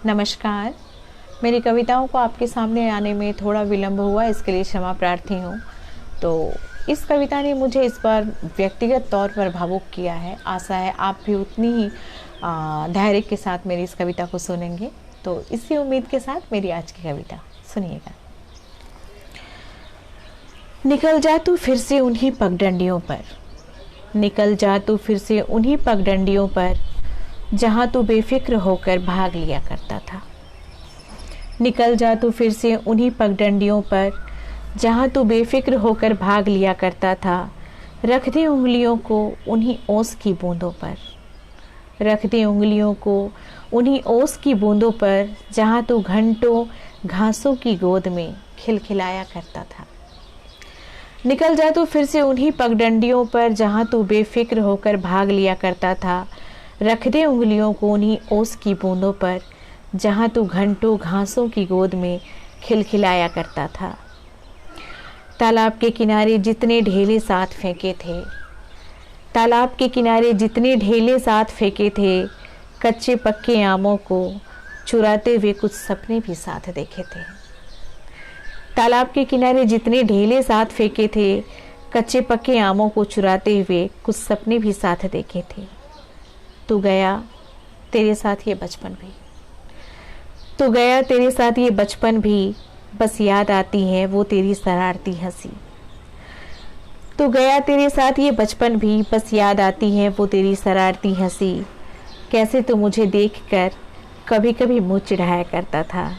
नमस्कार। मेरी कविताओं को आपके सामने आने में थोड़ा विलंब हुआ, इसके लिए क्षमा प्रार्थी हूँ। तो इस कविता ने मुझे इस बार व्यक्तिगत तौर पर भावुक किया है। आशा है आप भी उतनी ही धैर्य के साथ मेरी इस कविता को सुनेंगे। तो इसी उम्मीद के साथ मेरी आज की कविता सुनिएगा। निकल जा तू फिर से उन्हीं पगडंडियों पर, निकल जा तू फिर से उन्हीं पगडंडियों पर जहाँ तू बेफिक्र होकर भाग लिया करता था। निकल जा तू फिर से उन्हीं पगडंडियों पर जहाँ तू बेफिक्र होकर भाग लिया करता था। रख दे उंगलियों को उन्हीं ओस की बूंदों पर, रख दे उंगलियों को उन्हीं ओस की बूंदों पर जहाँ तू घंटों घासों की गोद में खिलखिलाया करता था। निकल जा तू फिर से उन्हीं पगडंडियों पर जहाँ तू बेफिक्र होकर भाग लिया करता था। रख दे उंगलियों को उन्हीं ओस की बूंदों पर जहाँ तू घंटों घासों की गोद में खिलखिलाया करता था। तालाब के किनारे जितने ढेले साथ फेंके थे, तालाब के किनारे जितने ढेले साथ फेंके थे, कच्चे पक्के आमों को चुराते हुए कुछ सपने भी साथ देखे थे। तालाब के किनारे जितने ढेले साथ फेंके थे, कच्चे पक्के आमों को चुराते हुए कुछ सपने भी साथ देखे थे। तू गया तेरे साथ ये बचपन भी, तू गया तेरे साथ ये बचपन भी, बस याद आती है वो तेरी शरारती हंसी। तू गया तेरे साथ ये बचपन भी, बस याद आती है वो तेरी शरारती हंसी। कैसे तू मुझे देखकर कभी कभी मुँह चिढ़ाया करता था,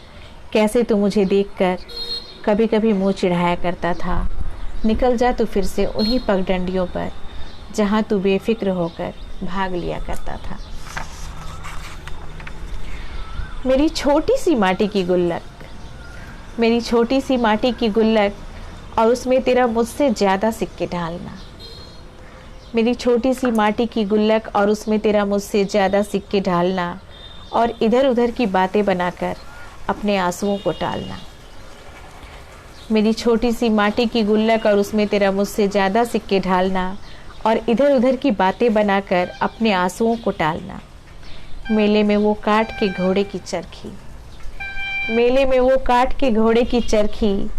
कैसे तू मुझे देखकर कभी कभी मुँह चिढ़ाया करता था। निकल जा तू फिर से उन्हीं पगडंडियों पर जहाँ तू बेफिक्र होकर भाग लिया करता था। मेरी छोटी सी माटी की गुल्लक, मेरी छोटी सी माटी की गुल्लक और उसमें तेरा मुझसे ज़्यादा सिक्के ढालना। मेरी छोटी सी माटी की गुल्लक और उसमें तेरा मुझसे ज़्यादा सिक्के ढालना और इधर उधर की बातें बनाकर अपने आंसुओं को टालना। मेरी छोटी सी माटी की गुल्लक और उसमें तेरा मुझसे ज़्यादा सिक्के ढालना और इधर उधर की बातें बनाकर अपने आंसुओं को टालना। मेले में वो काट के घोड़े की चरखी, मेले में वो काट के घोड़े की चरखी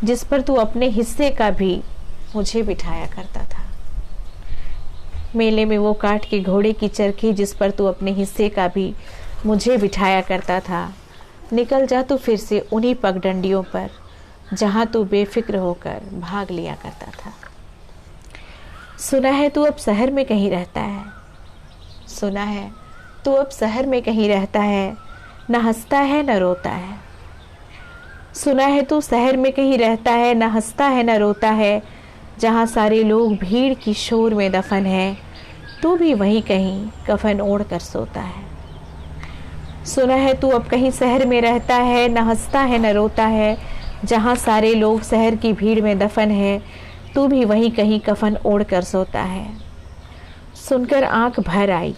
जिस पर तू अपने हिस्से का भी मुझे बिठाया करता था। मेले में वो काट के घोड़े की चरखी जिस पर तू अपने हिस्से का भी मुझे बिठाया करता था। निकल जा तू फिर से उन्हीं पगडंडियों पर जहाँ तू बेफिक्र होकर भाग लिया करता था। सुना है तू अब शहर में कहीं रहता है, सुना है तू अब शहर में कहीं रहता है, न हंसता है न रोता है। सुना है तू शहर में कहीं रहता है, न हंसता है न रोता है। जहाँ सारे लोग भीड़ की शोर में दफन है, तू भी वहीं कहीं कफन ओढ़ कर सोता है। सुना है तू अब कहीं शहर में रहता है, न हंसता है न रोता है। जहाँ सारे लोग शहर की भीड़ में दफन है, तू भी वहीं कहीं कफन ओढ़ कर सोता है। सुनकर आंख भर आई,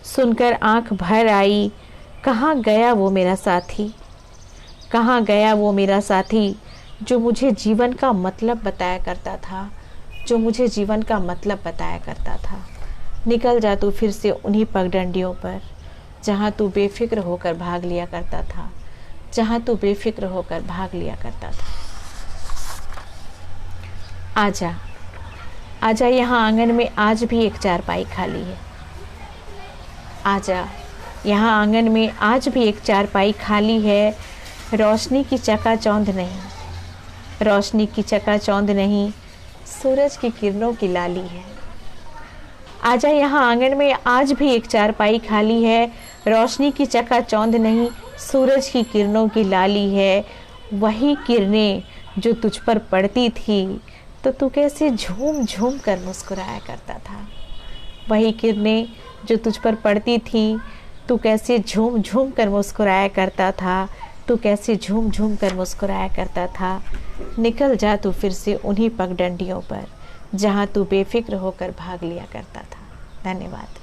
सुनकर आंख भर आई, कहाँ गया वो मेरा साथी, कहाँ गया वो मेरा साथी जो मुझे जीवन का मतलब बताया करता था, जो मुझे जीवन का मतलब बताया करता था। निकल जा तू फिर से उन्हीं पगडंडियों पर जहाँ तू बेफिक्र होकर भाग लिया करता था, जहाँ तू बेफिक्र होकर भाग लिया करता था। आजा आजा यहाँ आंगन में आज भी एक चारपाई खाली है, आजा यहाँ आंगन में आज भी एक चारपाई खाली है। रोशनी की चकाचौंध नहीं, रोशनी की चकाचौंध नहीं, सूरज की किरणों की लाली है। आजा यहाँ आंगन में आज भी एक चारपाई खाली है। रोशनी की चकाचौंध नहीं, सूरज की किरणों की लाली है। वही किरणें जो तुझ पर पड़ती थी तो तू कैसे झूम झूम कर मुस्कुराया करता था। वही किरणें जो तुझ पर पड़ती थी, तू कैसे झूम झूम कर मुस्कुराया करता था, तू कैसे झूम झूम कर मुस्कुराया करता था। निकल जा तू फिर से उन्हीं पगडंडियों पर जहाँ तू बेफिक्र होकर भाग लिया करता था। धन्यवाद।